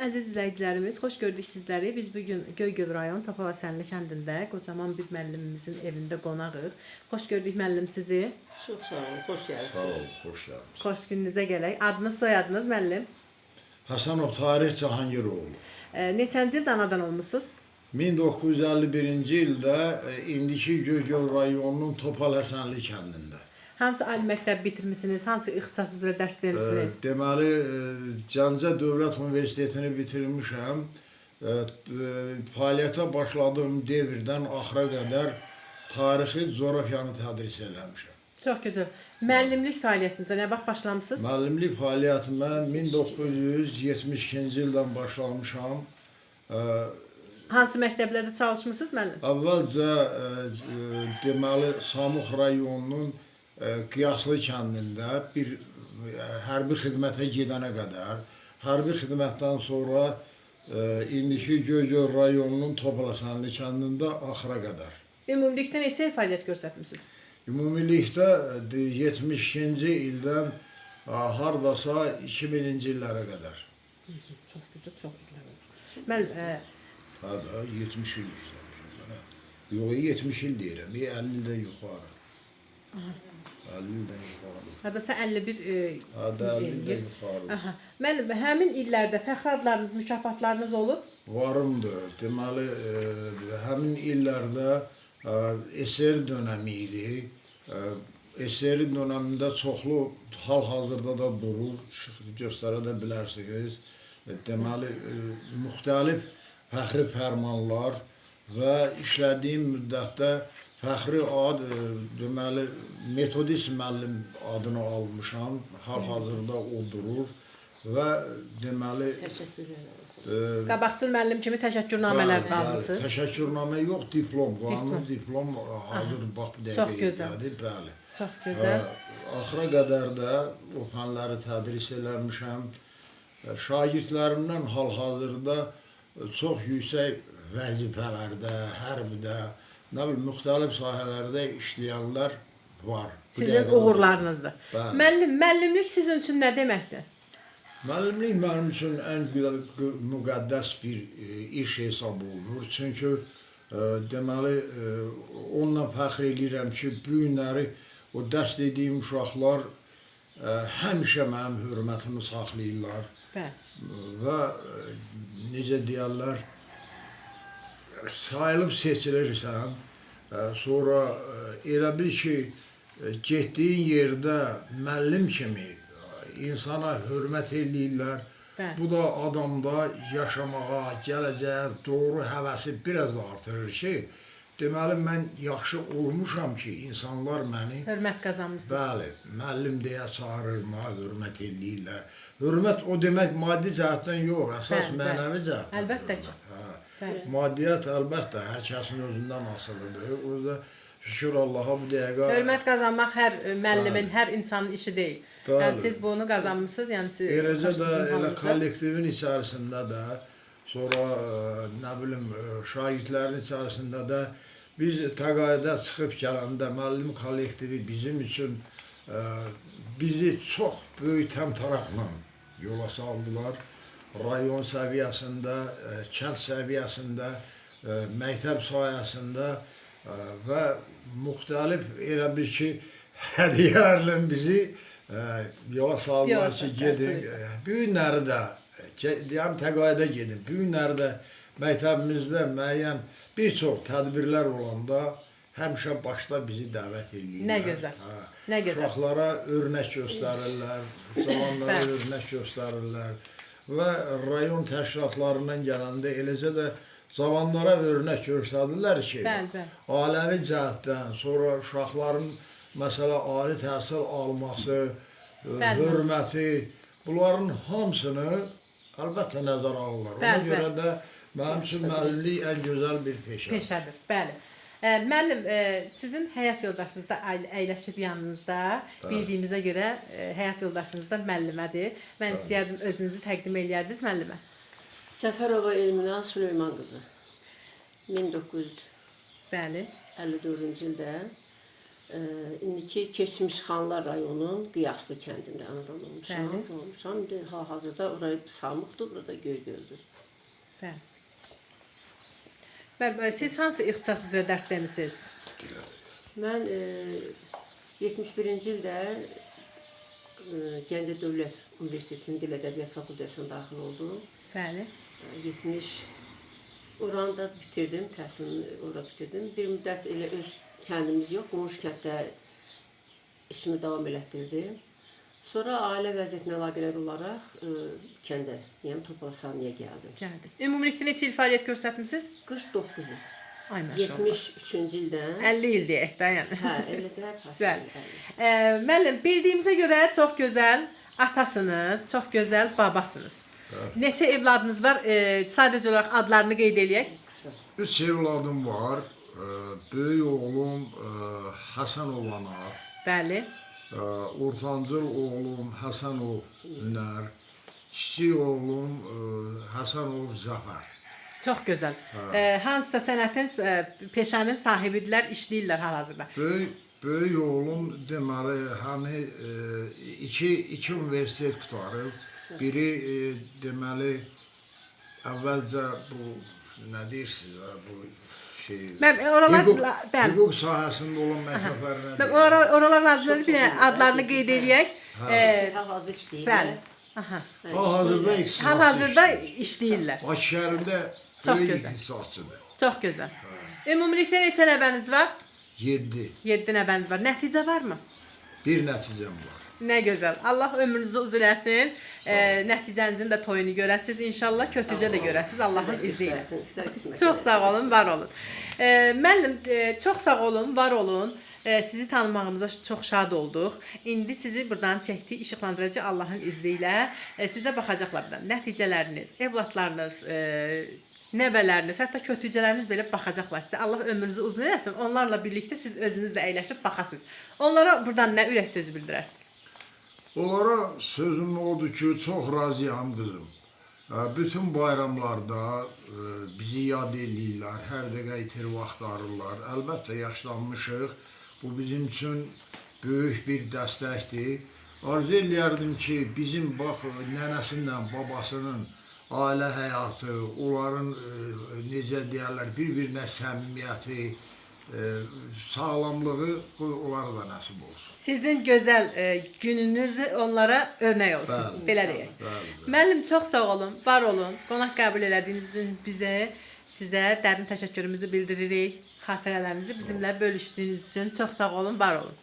əziz izləyicilərimiz, xoş gördük sizləri. Biz bugün Göygöl rayon Topal-Həsənli kəndində qocaman bir müəllimimizin evində qonağıq. Xoş gördük müəllim sizi. Çox sağ olun, xoş gəldiniz. Sağ olun, xoş gəldiniz. Xoş gününüzə gələk. Adınız, soyadınız müəllim? Həsənov Tarix Cahangiroğlu. Neçənci ildə anadan olmusunuz? 1951-ci ildə indiki Göygöl rayonunun Topal-Həsənli kəndində. Hansı ali məktəb bitirmisiniz? Hansı ixtisas üzrə dərs vermisiniz? Deməli, Gəncə Dövlət Universitetini bitirmişəm. Fəaliyyətə başladığım devirdən axıra qədər tarixi, coğrafiyanı tədris eləmişəm. Çox gözəl. Müəllimlik fəaliyyətinizə nə vaxt başlamısınız? Müəllimlik fəaliyyətimə 1972-ci ildən başlamışam. Hansı məktəblərdə çalışmısınız müəllim? Əvvəlcə deməli Samux rayonunun Qiyaslı kəndində bir hərbi xidmətə gedənə qədər, hərbi xidmətdən sonra indiki Göygöl rayonunun Topal-Həsənli kəndində axıra qədər. Ümumilikdə neçə il fəaliyyət göstərmisiniz? Ümumilikdə 72-ci ildən hardasa 2000-ci illərə qədər. Çox güzel, çox illər olmuş. Müəllim, Hə, 70 il işləmişəm. Yox, 70 il deyirəm, 50 ildən yuxarı. 50 ildən yuxarı. hardasa 51 Hə, 50 ildən yuxarı. Müəllim, həmin illərdə fəxri adlarınız, mükafatlarınız olub? Varımdır. Deməli, həmin illərdə SR dönəmi idi. SR dönəmində çoxlu hal-hazırda da durur, göstərə də bilərsiniz. Deməli, müxtəlif fəxri fərmanlar və işlədiyim müddətdə fəxri ad, deməli, metodist müəllim adını almışam, hal-hazırda o durur və deməli... Təşəkkür ederim. Qabaqcıl müəllim kimi təşəkkürnamələr almışsınız? Təşəkkürnamə yox, diplom, qanun diplom hazır bax bu Çox dəqiqə gözəl. etədir, bəli. Çox gözəl. Axıra qədər də o fənləri tədris eləmişəm. Şagirdlərimdən hal-hazırda çox yüksək vəzifələrdə, hərbidə, nə bilim, müxtəlif sahələrdə işləyənlər var. Sizin uğurlarınızdır. Bəli. Müəllim, müəllimlik sizin üçün nə deməkdir? Müəllimlik mənim üçün ən müqəddəs bir iş hesab olunur. Çünki deməli, onunla fəxr edirəm ki, bu günləri o dərs dediyim uşaqlar həmişə mənim hörmətimi saxlayırlar. Və necə deyərlər, sayılıb seçilirsən, sonra elə bil ki, getdiyin yerdə müəllim kimi insana hörmət eləyirlər. Bu da adamda yaşamağa, gələcəyə doğru həvəsi biraz da artırır ki, deməli, mən yaxşı olmuşam ki, insanlar məni... Hörmət qazanmışsınız. Bəli, müəllim deyə çağırır, mənə hörmət eləyirlər. Hörmət o demək maddi cəhətdən yox, əsas mənəvi cəhətdən. Əlbəttə ki. Maddiyyat əlbəttə hər kəsin özündən asılıdır. O da şükür Allaha bu dəqiqə... Hörmət qazanmaq hər müəllimin, hər insanın işi deyil. Yəni siz bunu qazanmışsınız, yəni siz... Eləcə də elə kollektivin içərisində də, sonra nə bilim, şagirdlərin içərisində də biz təqaüdə çıxıb gələndə müəllim kollektivi bizim üçün bizi çox böyük təmtəraqla yola saldılar. Rayon səviyyəsində, kənd səviyyəsində, məktəb sayəsində və müxtəlif elə bir ki, hədiyyələrlə bizi yola saldılar ki, gedin. Bu günləri də, deyəm, təqaüdə gedin. Bu günləri də məktəbimizdə müəyyən bir çox tədbirlər olanda həmişə başda bizi dəvət edirlər. Nə gözəl, nə gözəl. Uşaqlara örnək göstərirlər, cavanlara örnək göstərirlər və rayon təşkilatlarından gələndə eləcə də cavanlara örnək göstərirlər ki, aləvi cəhətdən, sonra uşaqların məsələ ali təhsil alması, hörməti, bunların hamısını əlbəttə nəzərə alırlar. Ona görə də mənim üçün müəllimlik ən gözəl bir peşədir. Peşədir, bəli. Müəllim, sizin həyat yoldaşınız da əyləşib yanınızda, bildiyimizə görə həyat yoldaşınız da müəllimədir. Mən istəyərdim özünüzü təqdim eləyərdiniz müəllimə. Cəfərova Elmina Süleyman qızı. 1954-cü ildə İndiki Keçmiş Xanlar rayonunun Qiyaslı kəndində anadan olmuşam. Bəli. Doğmuşam. İndi hal-hazırda orayı Samıqdır, burada Göygöldür. Bəli. Bəli, siz hansı ixtisas üzrə dərs demisiniz? Mən 71-ci ildə Gəncə Dövlət Universitetinin Dil Ədəbiyyat Fakültəsinə daxil oldum. Bəli. 70 oranı da bitirdim, təhsilimi ora bitirdim. Bir müddət elə öz kəndimiz yox, qonşu kənddə işimi davam elətdirdim. Sonra ailə vəziyyətinə əlaqələr olaraq kəndə, yəni Topolsaniyaya gəldim. Gəldiniz. Ümumilikdə neçə il fəaliyyət göstərmisiniz? 49 il. Ay maşallah. 73-cü ildən. 50 il deyək də yəni. Hə, elə də Bəli. Müəllim, bildiyimizə görə çox gözəl atasınız, çox gözəl babasınız. Neçə evladınız var? Sadəcə olaraq adlarını qeyd eləyək. 3 evladım var. Böyük oğlum Həsənov ana, Bəli. ortancıl oğlum Həsənov Ünər, kiçik oğlum Həsənov Zəfər. Çox gözəl. Hansısa sənətin, peşənin sahibidirlər, işləyirlər hal-hazırda. Böyük oğlum deməli hani iki universitet qurtarıb. Biri deməli əvvəlcə bu nə deyirsiniz bu şey. Mən oralar bəli. Hüquq sahəsində olan məktəblərinə. Mən oralar lazımdır, bir adlarını qeyd eləyək. Hal-hazırda işləyir. Bəli. Aha. Hal-hazırda ixtisasçı. Hal-hazırda işləyirlər. Bakı şəhərində Çox böyük gözəl. ixtisasçıdır. Çox gözəl. Ümumilikdə neçə nəvəniz var? 7. 7 nəvəniz var. Nəticə varmı? Bir nəticəm var. Nə gözəl. Allah ömrünüzü uzun eləsin. Nəticənizin də toyunu görəsiniz. İnşallah kötücə də görəsiniz Allahın izni ilə. Çox sağ olun, var olun. Müəllim, çox sağ olun, var olun. Sizi tanımağımıza çox şad olduq. İndi sizi buradan çəkdik, işıqlandırıcı Allahın izni ilə. Sizə baxacaqlar buradan. Nəticələriniz, evlatlarınız, nəvələriniz, hətta kötücələriniz belə baxacaqlar sizə. Allah ömrünüzü uzun eləsin. Onlarla birlikdə siz özünüz də əyləşib baxasınız. Onlara buradan nə ürək sözü bildirərsiniz? Onlara sözüm odur ki, çox razıyam qızım. Bütün bayramlarda bizi yad eləyirlər, hər dəqiqə itir vaxt arırlar. Əlbəttə yaşlanmışıq, bu bizim üçün böyük bir dəstəkdir. Arzu eləyərdim ki, bizim bax, nənəsindən, babasının ailə həyatı, onların necə deyərlər, bir-birinə səmimiyyəti, sağlamlığı onlara da nəsib olsun. Sizin gözəl gününüzü onlara örnək olsun, Bəli, belə deyək. bəli. Müəllim, çox sağ olun, var olun. Qonaq qəbul elədiyiniz üçün sizə dərin təşəkkürümüzü bildiririk. Xatirələrinizi bizimlə bölüşdüyünüz üçün çox sağ olun, var olun.